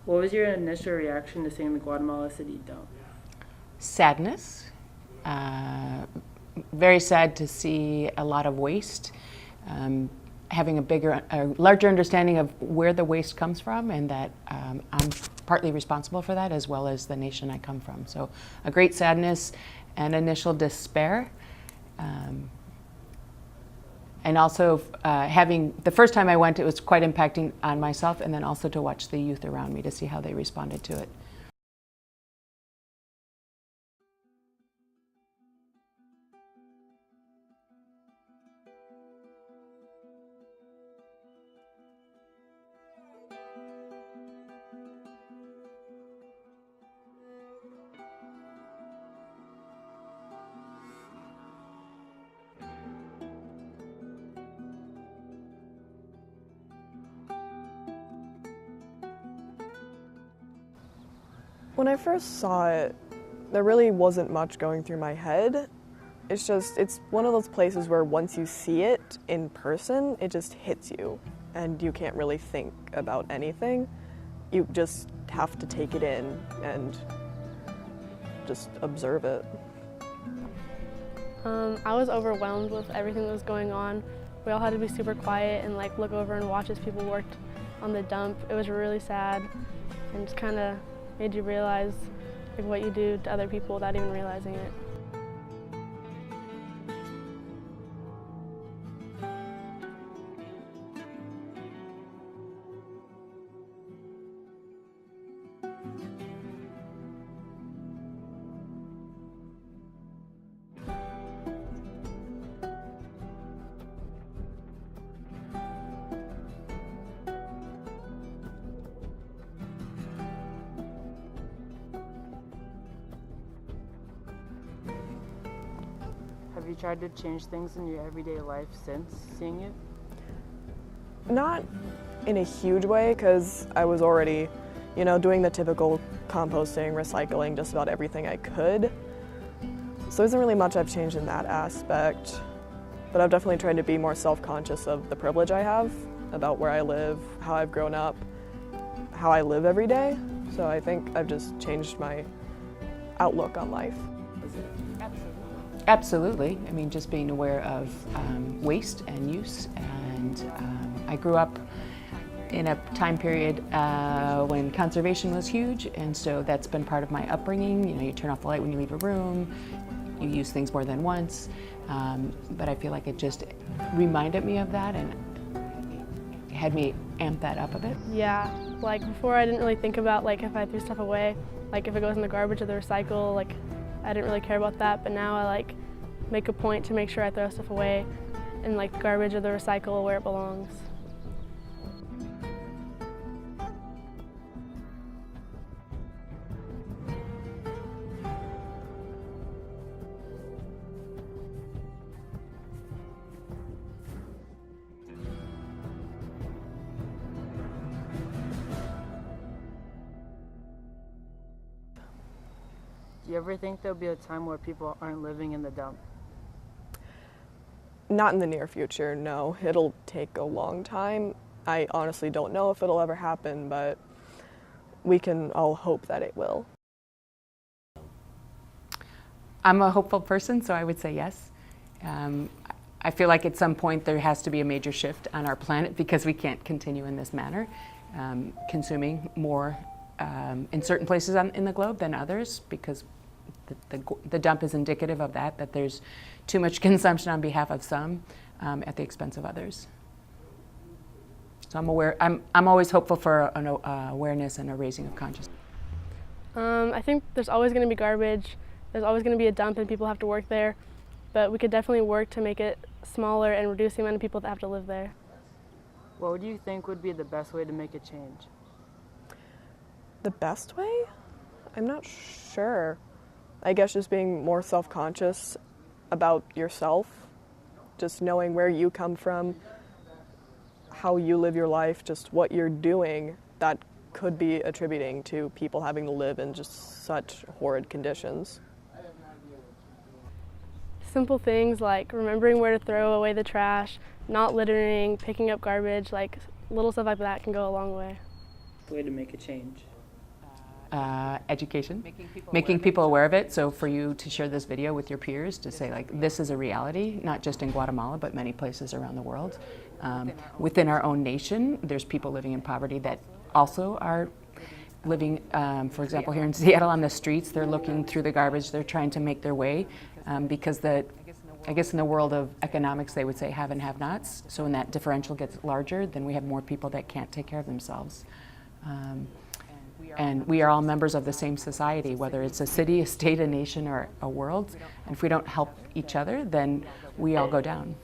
What was your initial reaction to seeing the Guatemala City dump? Sadness. Very sad to see a lot of waste. Having a larger understanding of where the waste comes from, and that I'm partly responsible for that, as well as the nation I come from. So a great sadness and initial despair. And also having, the first time I went, it was quite impacting on myself, and then also to watch the youth around me to see how they responded to it. When I first saw it, there really wasn't much going through my head. It's one of those places where once you see it in person, it just hits you and you can't really think about anything. You just have to take it in and just observe it. I was overwhelmed with everything that was going on. We all had to be super quiet and look over and watch as people worked on the dump. It was really sad and just kind of made you realize what you do to other people without even realizing it. Have you tried to change things in your everyday life since seeing it? Not in a huge way, because I was already, doing the typical composting, recycling, just about everything I could. So there isn't really much I've changed in that aspect, but I've definitely tried to be more self-conscious of the privilege I have, about where I live, how I've grown up, how I live every day. So I think I've just changed my outlook on life. Absolutely. I mean, just being aware of waste and use. And I grew up in a time period when conservation was huge, and so that's been part of my upbringing. You turn off the light when you leave a room, you use things more than once. But I feel like it just reminded me of that and had me amp that up a bit. Yeah, before I didn't really think about if I threw stuff away, if it goes in the garbage or the recycle, I didn't really care about that, but now I make a point to make sure I throw stuff away in garbage or the recycle where it belongs. Do you ever think there'll be a time where people aren't living in the dump? Not in the near future, no. It'll take a long time. I honestly don't know if it'll ever happen, but we can all hope that it will. I'm a hopeful person, so I would say yes. I feel like at some point there has to be a major shift on our planet because we can't continue in this manner, consuming more in certain places in the globe than others, because the dump is indicative of that there's too much consumption on behalf of some at the expense of others. So I'm aware. I'm always hopeful for an awareness and a raising of consciousness. I think there's always going to be garbage. There's always going to be a dump and people have to work there, but we could definitely work to make it smaller and reduce the amount of people that have to live there. What do you think would be the best way to make a change? The best way? I'm not sure. I guess just being more self-conscious about yourself, just knowing where you come from, how you live your life, just what you're doing that could be attributing to people having to live in just such horrid conditions. Simple things like remembering where to throw away the trash, not littering, picking up garbage, little stuff like that can go a long way. Way to make a change. education, making people aware of it. So for you to share this video with your peers to say, like, this is a reality, not just in Guatemala, but many places around the world. Within our own nation, there's people living in poverty that also are living, for example, here in Seattle on the streets. They're looking through the garbage, they're trying to make their way because I guess in the world of economics, they would say have and have-nots. So when that differential gets larger, then we have more people that can't take care of themselves. And we are all members of the same society, whether it's a city, a state, a nation, or a world. And if we don't help each other, then we all go down.